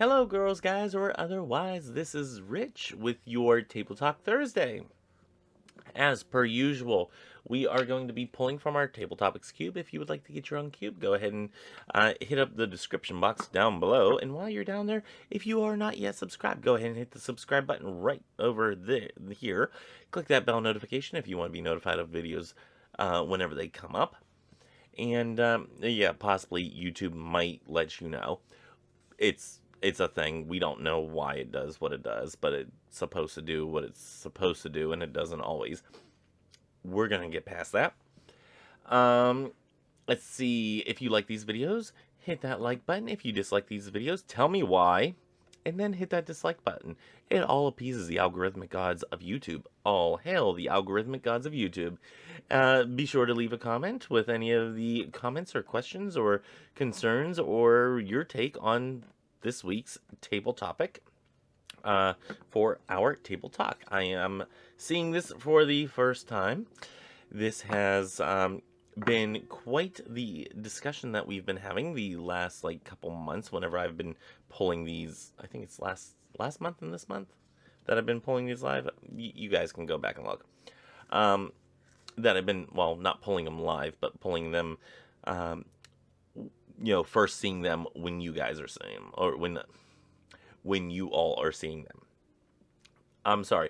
Hello, girls, guys, or otherwise. This is Rich with your Table Talk Thursday. As per usual, we are going to be pulling from our Table Topics cube. If you would like to get your own cube, go ahead and hit up the description box down below. And while you're down there, if you are not yet subscribed, go ahead and hit the subscribe button right over there here. Click that bell notification if you want to be notified of videos whenever they come up. And yeah, possibly YouTube might let you know. It's a thing. We don't know why it does what it does, but it's supposed to do what it's supposed to do, and it doesn't always. We're gonna get past that. Um, let's see. If you like these videos, hit that like button. If you dislike these videos, tell me why, and then hit that dislike button. It all appeases the algorithmic gods of YouTube. All hail the algorithmic gods of YouTube. Be sure to leave a comment with any of the comments or questions or concerns or your take on this week's table topic for our table talk. I am seeing this for the first time. This has been quite the discussion that we've been having the last couple months. Whenever I've been pulling these, I think it's last month and this month that I've been pulling these live. You guys can go back and look. That I've been, well, not pulling them live, but pulling them. First seeing them when you guys are seeing them, or when you all are seeing them. I'm sorry.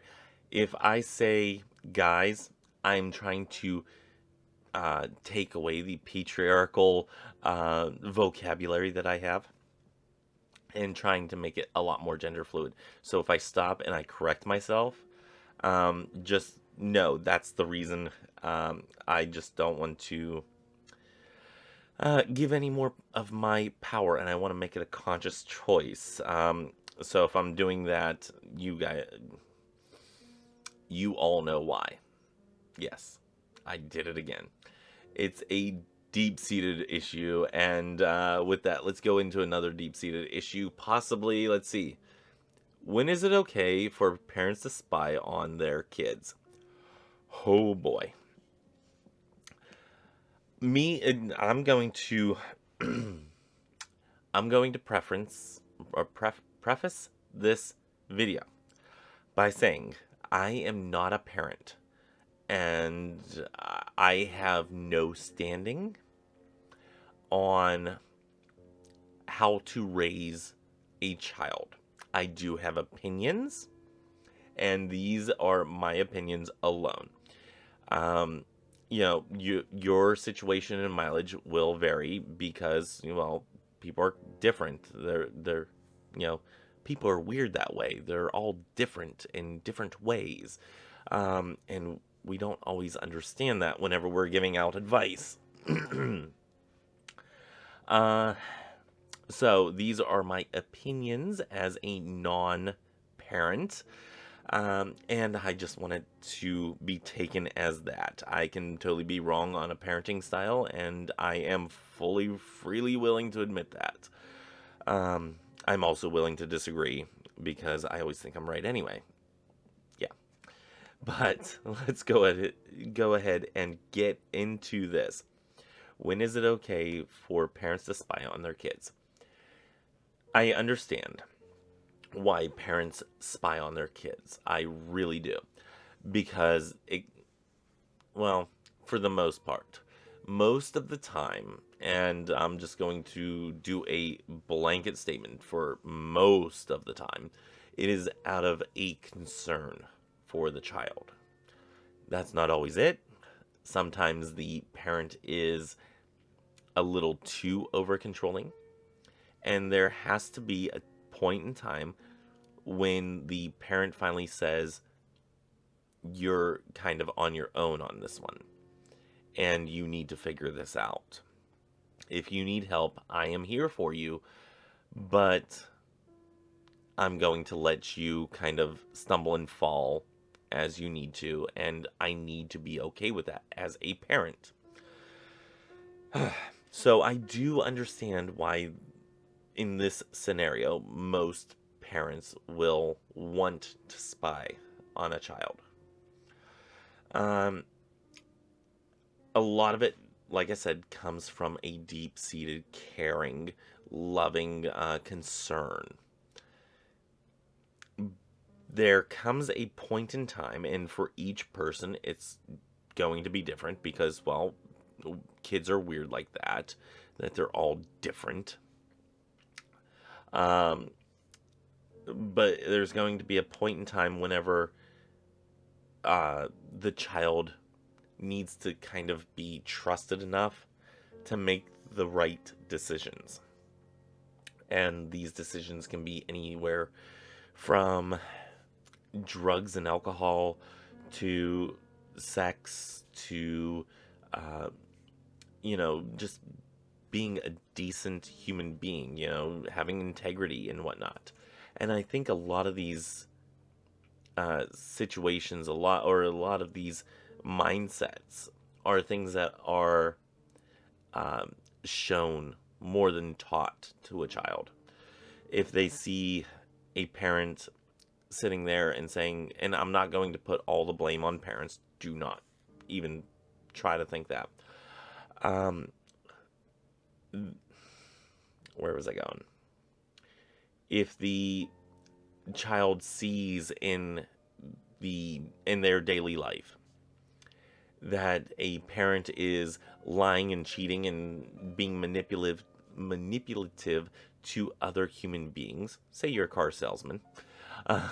If I say guys, I'm trying to take away the patriarchal vocabulary that I have and trying to make it a lot more gender fluid. So if I stop and I correct myself, just know that's the reason. I just don't want to give any more of my power, and I want to make it a conscious choice. So if I'm doing that, you all know why. Yes, I did it again. It's a deep-seated issue, and with that, let's go into another deep-seated issue. Possibly, let's see. When is it okay for parents to spy on their kids? Oh boy. I'm going to preface this video by saying I am not a parent, and I have no standing on how to raise a child. I do have opinions, and these are my opinions alone. Your situation and mileage will vary because, people are different. People are weird that way. They're all different in different ways. And we don't always understand that whenever we're giving out advice. So these are my opinions as a non-parent. And I just want it to be taken as that. I can totally be wrong on a parenting style, and I am freely willing to admit that. I'm also willing to disagree, because I always think I'm right anyway. Yeah. But let's go ahead and get into this. When is it okay for parents to spy on their kids? I understand why parents spy on their kids. I really do. Because for the most part, most of the time, and I'm just going to do a blanket statement for most of the time, it is out of a concern for the child. That's not always it. Sometimes the parent is a little too over controlling, and there has to be a point in time when the parent finally says, you're kind of on your own on this one, and you need to figure this out. If you need help, I am here for you, but I'm going to let you kind of stumble and fall as you need to, and I need to be okay with that as a parent. So I do understand why in this scenario most parents will want to spy on a child. A lot of it, like I said, comes from a deep-seated, caring, loving concern. there comes a point in time, and for each person, it's going to be different because, well, kids are weird like that they're all different. Um, but there's going to be a point in time whenever the child needs to kind of be trusted enough to make the right decisions. And these decisions can be anywhere from drugs and alcohol to sex to, uh, just being a decent human being, having integrity and whatnot. And I think a lot of these situations, a lot of these mindsets are things that are um, shown more than taught to a child. If they see a parent sitting there and saying, and I'm not going to put all the blame on parents, do not even try to think that. Um, where was I going? If the child sees in their daily life that a parent is lying and cheating and being manipulative to other human beings, say you're a car salesman, uh,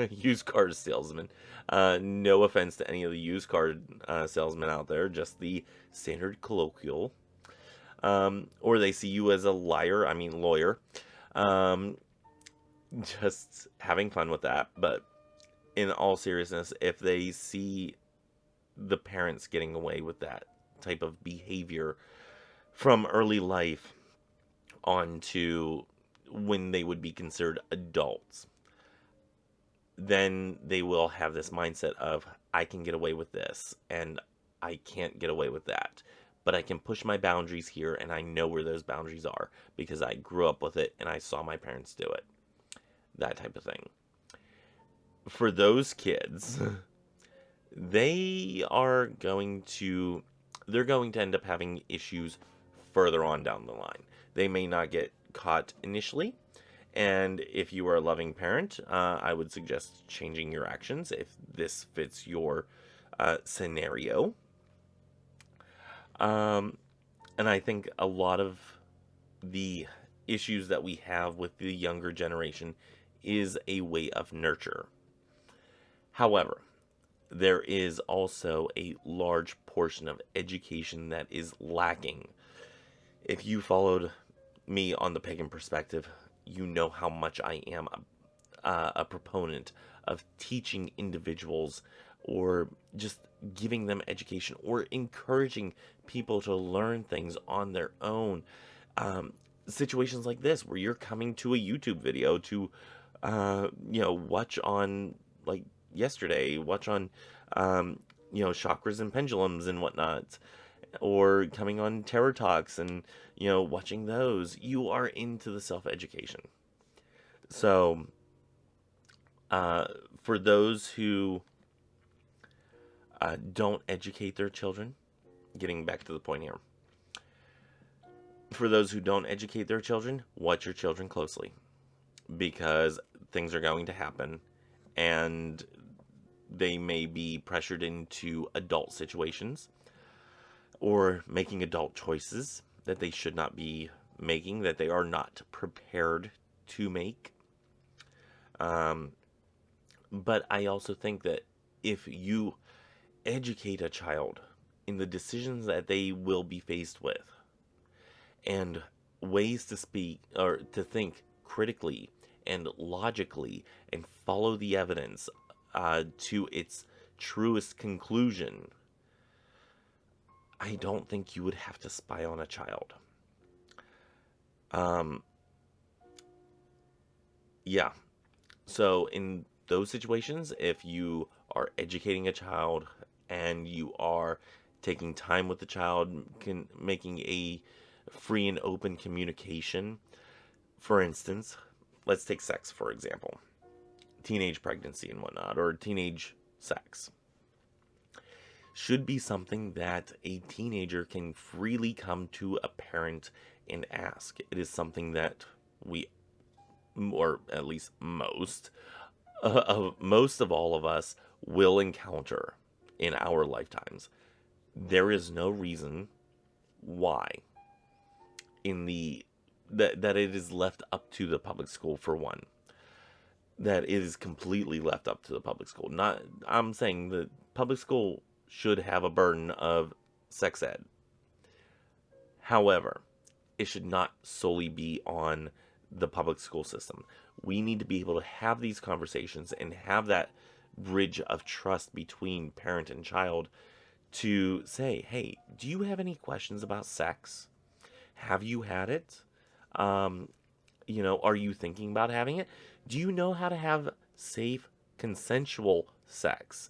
used car salesman. No offense to any of the used car salesmen out there, just the standard colloquial. Or they see you as a lawyer. Um, just having fun with that. But in all seriousness, if they see the parents getting away with that type of behavior from early life on to when they would be considered adults, then they will have this mindset of, I can get away with this and I can't get away with that. But I can push my boundaries here, and I know where those boundaries are because I grew up with it and I saw my parents do it. That type of thing. For those kids, they are going to they're going to end up having issues further on down the line. They may not get caught initially, and if you are a loving parent, I would suggest changing your actions if this fits your scenario. And I think a lot of the issues that we have with the younger generation is a way of nurture. However, there is also a large portion of education that is lacking. If you followed me on the pagan perspective, you know how much I am a proponent of teaching individuals or just giving them education or encouraging people to learn things on their own. Situations like this where you're coming to a YouTube video to, watch on, like yesterday, watch on, chakras and pendulums and whatnot, or coming on Terror Talks and, watching those, you are into the self-education. So, for those who don't educate their children, getting back to the point here, for those who don't educate their children, watch your children closely because things are going to happen and they may be pressured into adult situations or making adult choices that they should not be making, that they are not prepared to make. But I also think that if you educate a child in the decisions that they will be faced with and ways to speak or to think critically and logically and follow the evidence to its truest conclusion, I don't think you would have to spy on a child. Yeah. So in those situations, if you are educating a child and you are taking time with the child, making a free and open communication, for instance, let's take sex, for example, teenage pregnancy and whatnot, or teenage sex, should be something that a teenager can freely come to a parent and ask. It is something that we, or at least most, most of all of us will encounter in our lifetimes. There is no reason why in the that it is left up to the public school, for one. That it is completely left up to the public school. Not I'm saying the public school should have a burden of sex ed. However, it should not solely be on the public school system. We need to be able to have these conversations and have that bridge of trust between parent and child to say, hey, do you have any questions about sex? Have you had it? Um, are you thinking about having it? Do you know how to have safe, consensual sex?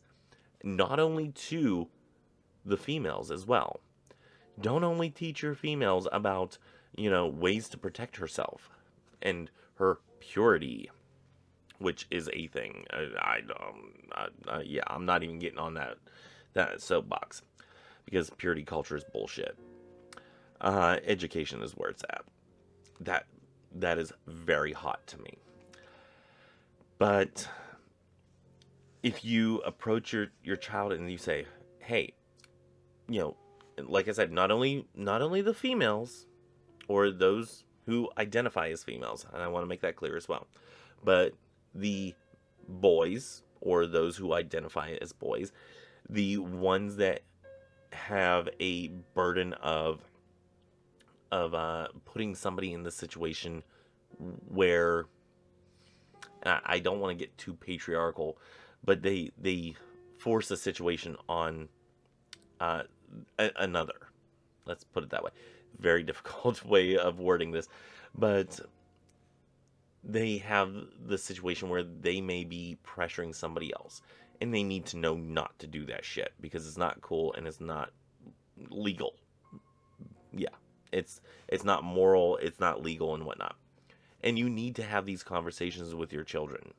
Not only to the females as well. Don't only teach your females about, ways to protect herself and her purity, which is a thing. I'm not even getting on that soapbox because purity culture is bullshit. Education is where it's at. That is very hot to me. But if you approach your child and you say, hey, you know, like I said, not only the females or those who identify as females, and I want to make that clear as well, but the boys or those who identify as boys, the ones that have a burden of putting somebody in this situation where I don't want to get too patriarchal, but they force a situation on another. Let's put it that way. Very difficult way of wording this, but they have the situation where they may be pressuring somebody else, and they need to know not to do that shit because it's not cool and it's not legal. Yeah, it's not moral, it's not legal and whatnot. And you need to have these conversations with your children,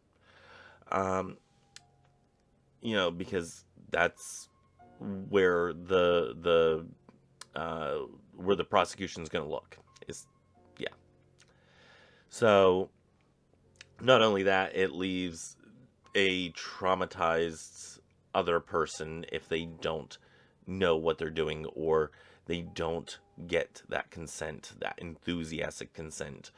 because that's where where the prosecution is going to look. Is yeah. So not only that, it leaves a traumatized other person if they don't know what they're doing or they don't get that consent, that enthusiastic consent.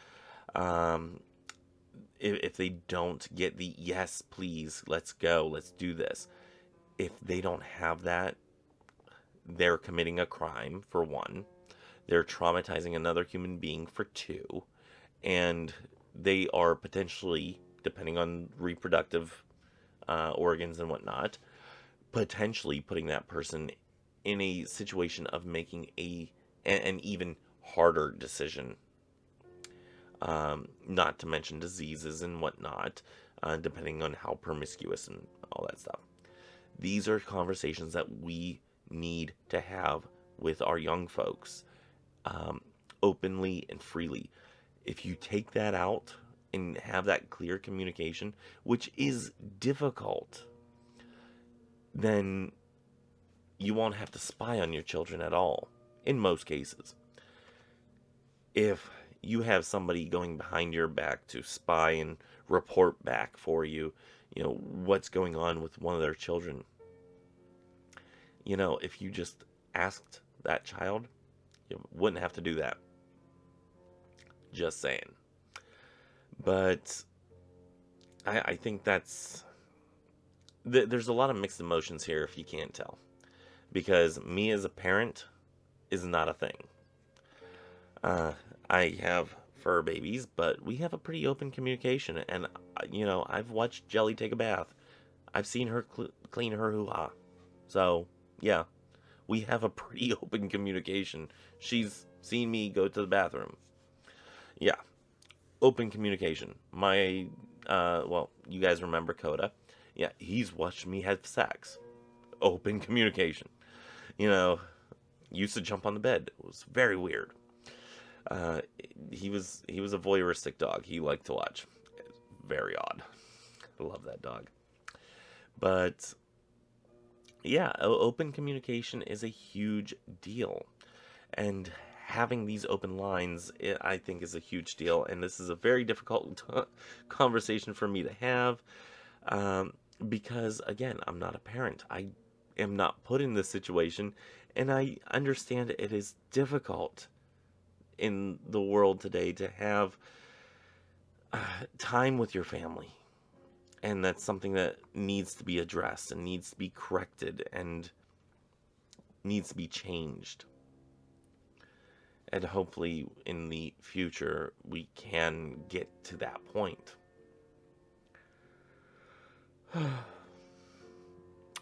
If they don't get the yes, please, let's go, let's do this. If they don't have that, they're committing a crime, for one. They're traumatizing another human being, for two. And they are potentially, depending on reproductive organs and whatnot, potentially putting that person in a situation of making an even harder decision. Not to mention diseases and whatnot, depending on how promiscuous and all that stuff. These are conversations that we need to have with our young folks, openly and freely. If you take that out and have that clear communication, which is difficult, then you won't have to spy on your children at all, in most cases. If you have somebody going behind your back to spy and report back for you, what's going on with one of their children, if you just asked that child, you wouldn't have to do that. Just saying. But I think there's a lot of mixed emotions here, if you can't tell. Because me as a parent is not a thing. I have fur babies, but we have a pretty open communication. And, I've watched Jelly take a bath. I've seen her clean her hoo-ha. So, yeah, we have a pretty open communication. She's seen me go to the bathroom. Yeah, open communication. You guys remember Coda? Yeah, he's watched me have sex. Open communication. Used to jump on the bed. It was very weird. He was a voyeuristic dog. He liked to watch. Very odd. I love that dog. But yeah, open communication is a huge deal, and having these open lines, I think, is a huge deal. And this is a very difficult conversation for me to have. Because, again, I'm not a parent. I am not put in this situation, and I understand it is difficult in the world today to have time with your family. And that's something that needs to be addressed and needs to be corrected and needs to be changed. And hopefully in the future we can get to that point.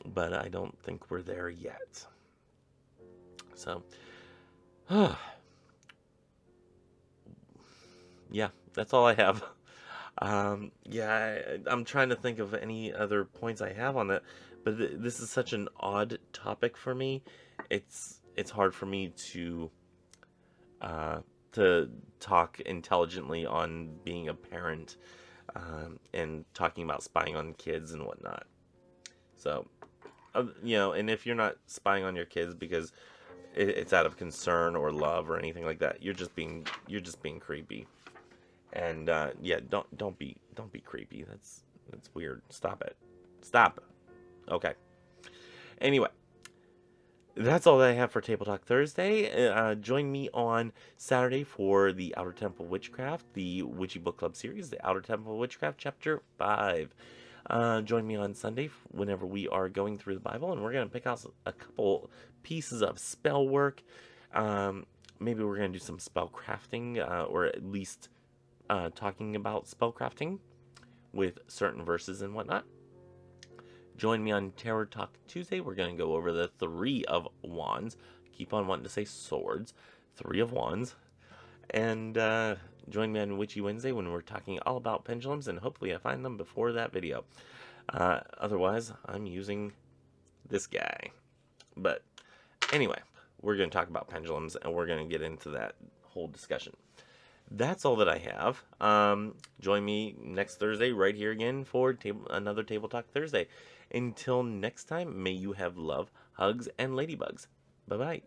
But I don't think we're there yet. So, yeah, that's all I have. I'm trying to think of any other points I have on that, but this is such an odd topic for me. It's hard for me to talk intelligently on being a parent, and talking about spying on kids and whatnot. So, and if you're not spying on your kids because it's out of concern or love or anything like that, you're just being creepy. And don't be creepy. That's weird. Stop it. Stop. Okay. Anyway, that's all that I have for Table Talk Thursday. Join me on Saturday for the Outer Temple Witchcraft, the Witchy Book Club series, the Outer Temple Witchcraft Chapter 5. Join me on Sunday whenever we are going through the Bible, and we're going to pick out a couple pieces of spell work. Maybe we're going to do some spell crafting, or at least talking about spellcrafting with certain verses and whatnot. Join me on Tarot Talk Tuesday. We're going to go over the Three of Wands. Keep on wanting to say swords. Three of Wands. And join me on Witchy Wednesday when we're talking all about pendulums, and hopefully I find them before that video. Otherwise, I'm using this guy. But anyway, we're going to talk about pendulums, and we're going to get into that whole discussion. That's all that I have. Join me next Thursday right here again for another Table Talk Thursday. Until next time, may you have love, hugs, and ladybugs. Bye-bye.